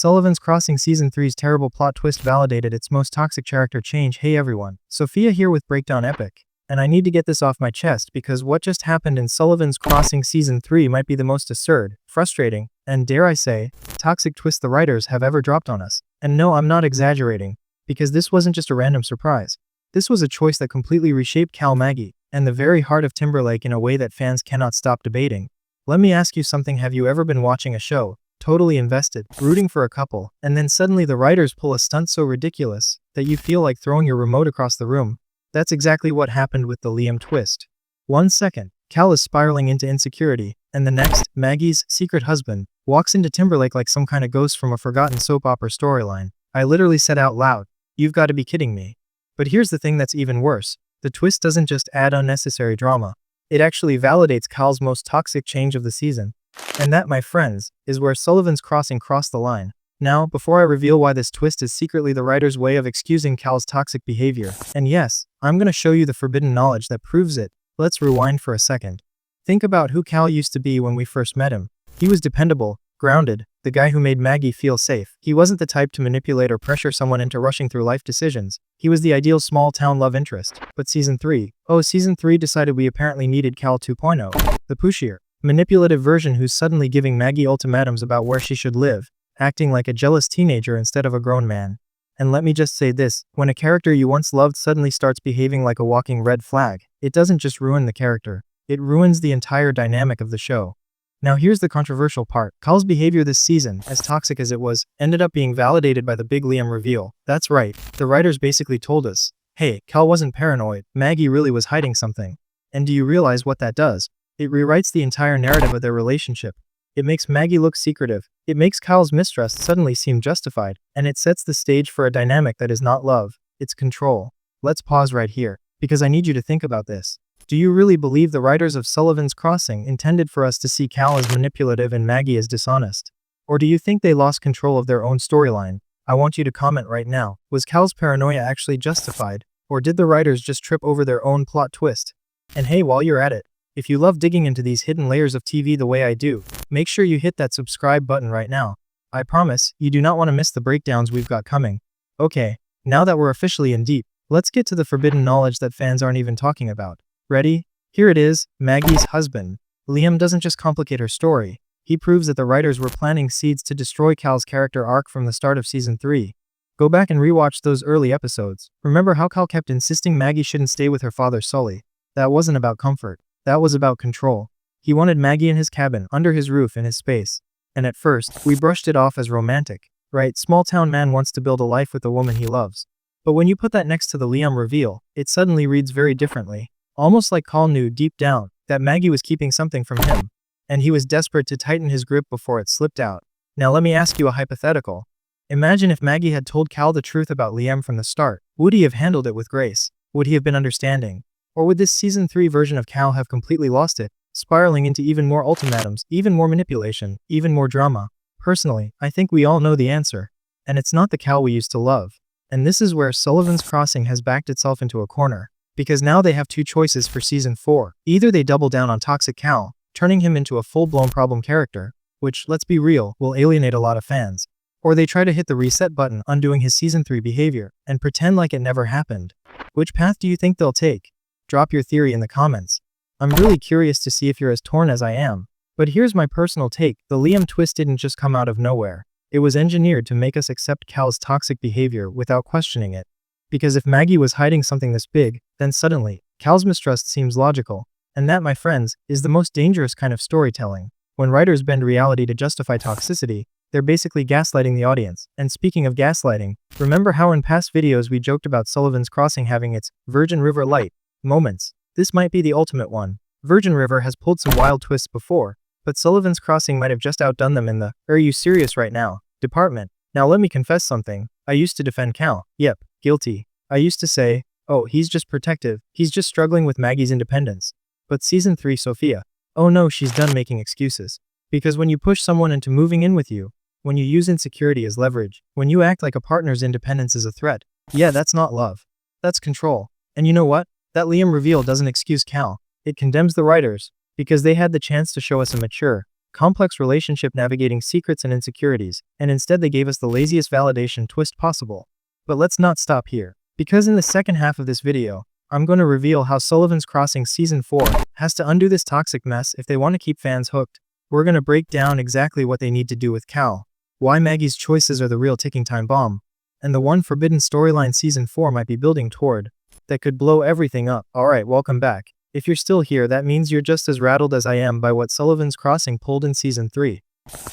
Sullivan's Crossing Season 3's terrible plot twist validated its most toxic character change. Hey everyone, Sophia here with Breakdown Epic. And I need to get this off my chest because what just happened in Sullivan's Crossing Season 3 might be the most absurd, frustrating, and dare I say, toxic twist the writers have ever dropped on us. And no, I'm not exaggerating, because this wasn't just a random surprise. This was a choice that completely reshaped Cal Maggie, and the very heart of Timberlake in a way that fans cannot stop debating. Let me ask you something, have you ever been watching a show, totally invested, rooting for a couple, and then suddenly the writers pull a stunt so ridiculous that you feel like throwing your remote across the room? That's exactly what happened with the Liam twist. 1 second, Cal is spiraling into insecurity, and the next, Maggie's secret husband walks into Timberlake like some kind of ghost from a forgotten soap opera storyline. I literally said out loud, "You've got to be kidding me." But here's the thing that's even worse. The twist doesn't just add unnecessary drama. It actually validates Cal's most toxic change of the season. And that, my friends, is where Sullivan's Crossing crossed the line. Now, before I reveal why this twist is secretly the writer's way of excusing Cal's toxic behavior, and yes, I'm gonna show you the forbidden knowledge that proves it, let's rewind for a second. Think about who Cal used to be when we first met him. He was dependable, grounded, the guy who made Maggie feel safe. He wasn't the type to manipulate or pressure someone into rushing through life decisions. He was the ideal small-town love interest. But Season 3 decided we apparently needed Cal 2.0, the pushier, manipulative version who's suddenly giving Maggie ultimatums about where she should live, acting like a jealous teenager instead of a grown man. And let me just say this, when a character you once loved suddenly starts behaving like a walking red flag, it doesn't just ruin the character, it ruins the entire dynamic of the show. Now here's the controversial part. Cal's behavior this season, as toxic as it was, ended up being validated by the big Liam reveal. That's right, the writers basically told us, hey, Cal wasn't paranoid, Maggie really was hiding something. And do you realize what that does? It rewrites the entire narrative of their relationship. It makes Maggie look secretive, it makes Cal's mistrust suddenly seem justified, and it sets the stage for a dynamic that is not love, it's control. Let's pause right here, because I need you to think about this. Do you really believe the writers of Sullivan's Crossing intended for us to see Cal as manipulative and Maggie as dishonest? Or do you think they lost control of their own storyline? I want you to comment right now. Was Cal's paranoia actually justified? Or did the writers just trip over their own plot twist? And hey, while you're at it, if you love digging into these hidden layers of TV the way I do, make sure you hit that subscribe button right now. I promise, you do not want to miss the breakdowns we've got coming. Okay, now that we're officially in deep, let's get to the forbidden knowledge that fans aren't even talking about. Ready? Here it is, Maggie's husband. Liam doesn't just complicate her story, he proves that the writers were planting seeds to destroy Cal's character arc from the start of Season 3. Go back and rewatch those early episodes. Remember how Cal kept insisting Maggie shouldn't stay with her father Sully? That wasn't about comfort, that was about control. He wanted Maggie in his cabin, under his roof, in his space. And at first, we brushed it off as romantic. Right, small-town man wants to build a life with the woman he loves. But when you put that next to the Liam reveal, it suddenly reads very differently. Almost like Cal knew deep down that Maggie was keeping something from him, and he was desperate to tighten his grip before it slipped out. Now let me ask you a hypothetical. Imagine if Maggie had told Cal the truth about Liam from the start. Would he have handled it with grace? Would he have been understanding? Or would this Season 3 version of Cal have completely lost it, spiraling into even more ultimatums, even more manipulation, even more drama? Personally, I think we all know the answer. And it's not the Cal we used to love. And this is where Sullivan's Crossing has backed itself into a corner. Because now they have two choices for Season 4. Either they double down on toxic Cal, turning him into a full-blown problem character, which, let's be real, will alienate a lot of fans. Or they try to hit the reset button, undoing his Season 3 behavior, and pretend like it never happened. Which path do you think they'll take? Drop your theory in the comments. I'm really curious to see if you're as torn as I am. But here's my personal take, the Liam twist didn't just come out of nowhere. It was engineered to make us accept Cal's toxic behavior without questioning it. Because if Maggie was hiding something this big, then suddenly, Cal's mistrust seems logical. And that, my friends, is the most dangerous kind of storytelling. When writers bend reality to justify toxicity, they're basically gaslighting the audience. And speaking of gaslighting, remember how in past videos we joked about Sullivan's Crossing having its Virgin River Light moments? This might be the ultimate one. Virgin River has pulled some wild twists before, but Sullivan's Crossing might have just outdone them in the "are you serious right now" department. Now let me confess something. I used to defend Cal. Yep, guilty. I used to say, oh, he's just protective, he's just struggling with Maggie's independence. But Season 3 Sophia, oh no, she's done making excuses. Because when you push someone into moving in with you, when you use insecurity as leverage, when you act like a partner's independence is a threat, yeah, that's not love. That's control. And you know what? That Liam reveal doesn't excuse Cal. It condemns the writers, because they had the chance to show us a mature, complex relationship navigating secrets and insecurities, and instead they gave us the laziest validation twist possible. But let's not stop here, because in the second half of this video, I'm going to reveal how Sullivan's Crossing Season 4 has to undo this toxic mess if they want to keep fans hooked. We're going to break down exactly what they need to do with Cal, why Maggie's choices are the real ticking time bomb, and the one forbidden storyline Season 4 might be building toward that could blow everything up. Alright, welcome back. If you're still here, that means you're just as rattled as I am by what Sullivan's Crossing pulled in Season 3.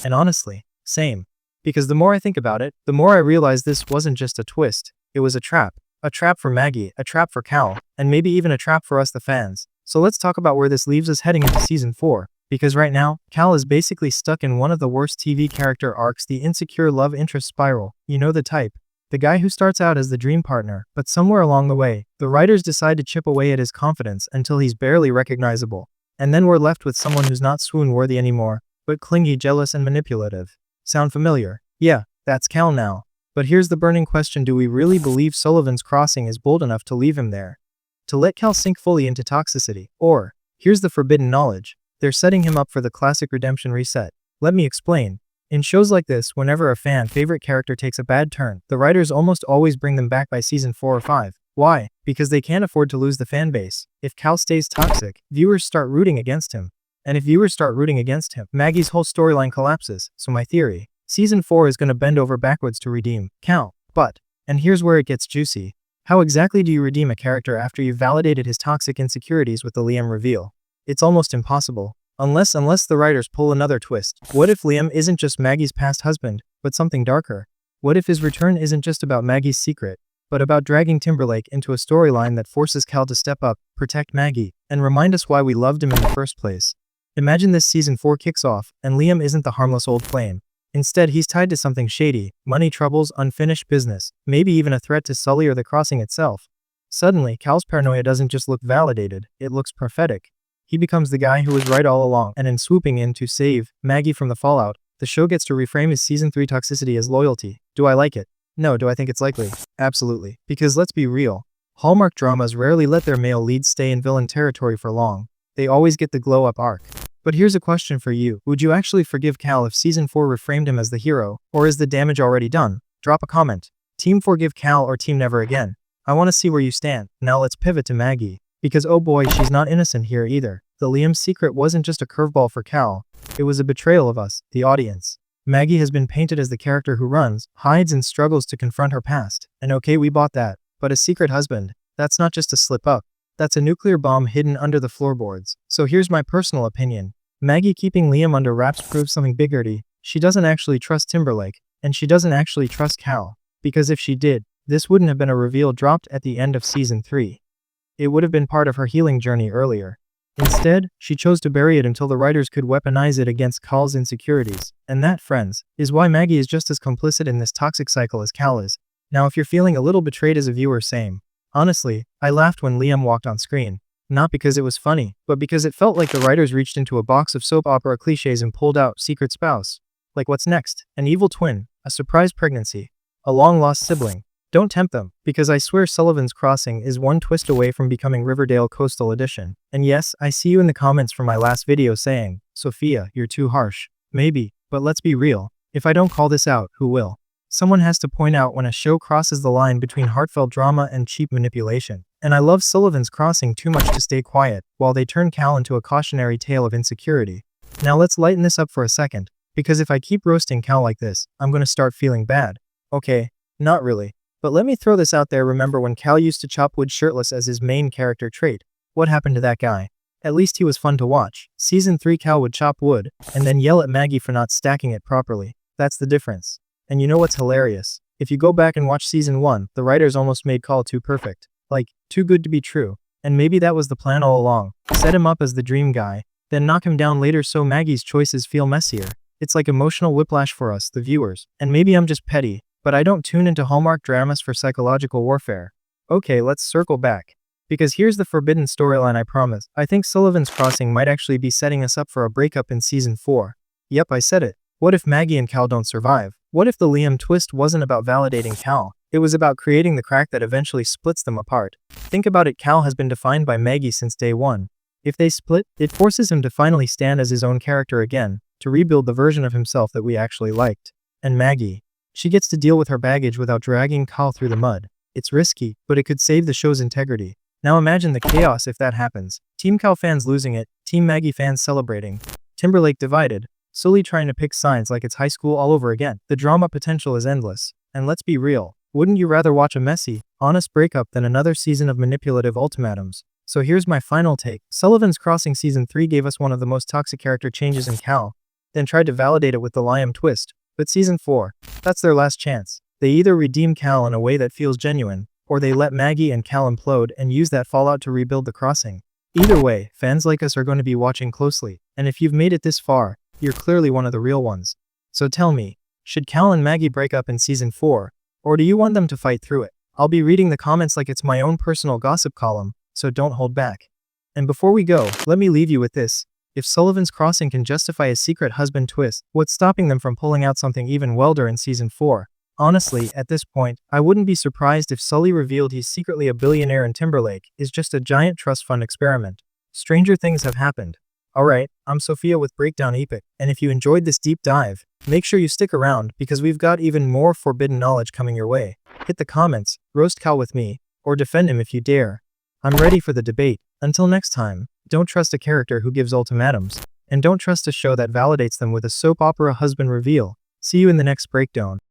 And honestly, same. Because the more I think about it, the more I realize this wasn't just a twist, it was a trap. A trap for Maggie, a trap for Cal, and maybe even a trap for us the fans. So let's talk about where this leaves us heading into Season 4. Because right now, Cal is basically stuck in one of the worst TV character arcs, the insecure love interest spiral. You know the type. The guy who starts out as the dream partner, but somewhere along the way, the writers decide to chip away at his confidence until he's barely recognizable. And then we're left with someone who's not swoon-worthy anymore, but clingy, jealous, and manipulative. Sound familiar? Yeah, that's Cal now. But here's the burning question: do we really believe Sullivan's Crossing is bold enough to leave him there? To let Cal sink fully into toxicity? Or, here's the forbidden knowledge, they're setting him up for the classic redemption reset. Let me explain. In shows like this, whenever a fan favorite character takes a bad turn, the writers almost always bring them back by Season 4 or 5. Why? Because they can't afford to lose the fan base. If Cal stays toxic, viewers start rooting against him. And if viewers start rooting against him, Maggie's whole storyline collapses. So my theory: Season 4 is going to bend over backwards to redeem Cal. But, and here's where it gets juicy, how exactly do you redeem a character after you've validated his toxic insecurities with the Liam reveal? It's almost impossible. Unless the writers pull another twist. What if Liam isn't just Maggie's past husband, but something darker? What if his return isn't just about Maggie's secret, but about dragging Timberlake into a storyline that forces Cal to step up, protect Maggie, and remind us why we loved him in the first place? Imagine this Season 4 kicks off, and Liam isn't the harmless old flame. Instead, he's tied to something shady: money troubles, unfinished business, maybe even a threat to Sully or the Crossing itself. Suddenly, Cal's paranoia doesn't just look validated, it looks prophetic. He becomes the guy who was right all along, and in swooping in to save Maggie from the fallout, the show gets to reframe his Season 3 toxicity as loyalty. Do I like it? No. Do I think it's likely? Absolutely. Because let's be real, Hallmark dramas rarely let their male leads stay in villain territory for long. They always get the glow-up arc. But here's a question for you: would you actually forgive Cal if Season 4 reframed him as the hero, or is the damage already done? Drop a comment. Team forgive Cal or team never again? I want to see where you stand. Now let's pivot to Maggie. Because oh boy, she's not innocent here either. The Liam secret wasn't just a curveball for Cal, it was a betrayal of us, the audience. Maggie has been painted as the character who runs, hides, and struggles to confront her past. And okay, we bought that. But a secret husband, that's not just a slip up. That's a nuclear bomb hidden under the floorboards. So here's my personal opinion. Maggie keeping Liam under wraps proves something biggerty. She doesn't actually trust Timberlake, and she doesn't actually trust Cal. Because if she did, this wouldn't have been a reveal dropped at the end of Season 3. It would have been part of her healing journey earlier. Instead, she chose to bury it until the writers could weaponize it against Cal's insecurities. And that, friends, is why Maggie is just as complicit in this toxic cycle as Cal is. Now if you're feeling a little betrayed as a viewer, same. Honestly, I laughed when Liam walked on screen. Not because it was funny, but because it felt like the writers reached into a box of soap opera cliches and pulled out secret spouse. Like what's next? An evil twin, a surprise pregnancy, a long-lost sibling. Don't tempt them, because I swear Sullivan's Crossing is one twist away from becoming Riverdale Coastal Edition. And yes, I see you in the comments from my last video saying, Sophia, you're too harsh. Maybe, but let's be real. If I don't call this out, who will? Someone has to point out when a show crosses the line between heartfelt drama and cheap manipulation. And I love Sullivan's Crossing too much to stay quiet, while they turn Cal into a cautionary tale of insecurity. Now let's lighten this up for a second, because if I keep roasting Cal like this, I'm gonna start feeling bad. Okay, not really. But let me throw this out there: remember when Cal used to chop wood shirtless as his main character trait? What happened to that guy? At least he was fun to watch. Season 3 Cal would chop wood, and then yell at Maggie for not stacking it properly. That's the difference. And you know what's hilarious? If you go back and watch Season 1, the writers almost made Cal too perfect. Like, too good to be true. And maybe that was the plan all along. Set him up as the dream guy, then knock him down later so Maggie's choices feel messier. It's like emotional whiplash for us, the viewers. And maybe I'm just petty, but I don't tune into Hallmark dramas for psychological warfare. Okay, let's circle back. Because here's the forbidden storyline I promise. I think Sullivan's Crossing might actually be setting us up for a breakup in Season 4. Yep, I said it. What if Maggie and Cal don't survive? What if the Liam twist wasn't about validating Cal? It was about creating the crack that eventually splits them apart. Think about it: Cal has been defined by Maggie since day one. If they split, it forces him to finally stand as his own character again, to rebuild the version of himself that we actually liked. And Maggie. She gets to deal with her baggage without dragging Cal through the mud. It's risky, but it could save the show's integrity. Now imagine the chaos if that happens. Team Cal fans losing it, Team Maggie fans celebrating. Timberlake divided, Sully trying to pick sides like it's high school all over again. The drama potential is endless. And let's be real, wouldn't you rather watch a messy, honest breakup than another season of manipulative ultimatums? So here's my final take. Sullivan's Crossing Season 3 gave us one of the most toxic character changes in Cal, then tried to validate it with the Liam twist. But Season 4, that's their last chance. They either redeem Cal in a way that feels genuine, or they let Maggie and Cal implode and use that fallout to rebuild the crossing. Either way, fans like us are going to be watching closely, and if you've made it this far, you're clearly one of the real ones. So tell me, should Cal and Maggie break up in Season 4, or do you want them to fight through it? I'll be reading the comments like it's my own personal gossip column, so don't hold back. And before we go, let me leave you with this. If Sullivan's Crossing can justify a secret husband twist, what's stopping them from pulling out something even wilder in Season 4? Honestly, at this point, I wouldn't be surprised if Sully revealed he's secretly a billionaire and Timberlake is just a giant trust fund experiment. Stranger things have happened. Alright, I'm Sophia with Breakdown Epic, and if you enjoyed this deep dive, make sure you stick around because we've got even more forbidden knowledge coming your way. Hit the comments, roast Cal with me, or defend him if you dare. I'm ready for the debate. Until next time, don't trust a character who gives ultimatums, and don't trust a show that validates them with a soap opera husband reveal. See you in the next breakdown.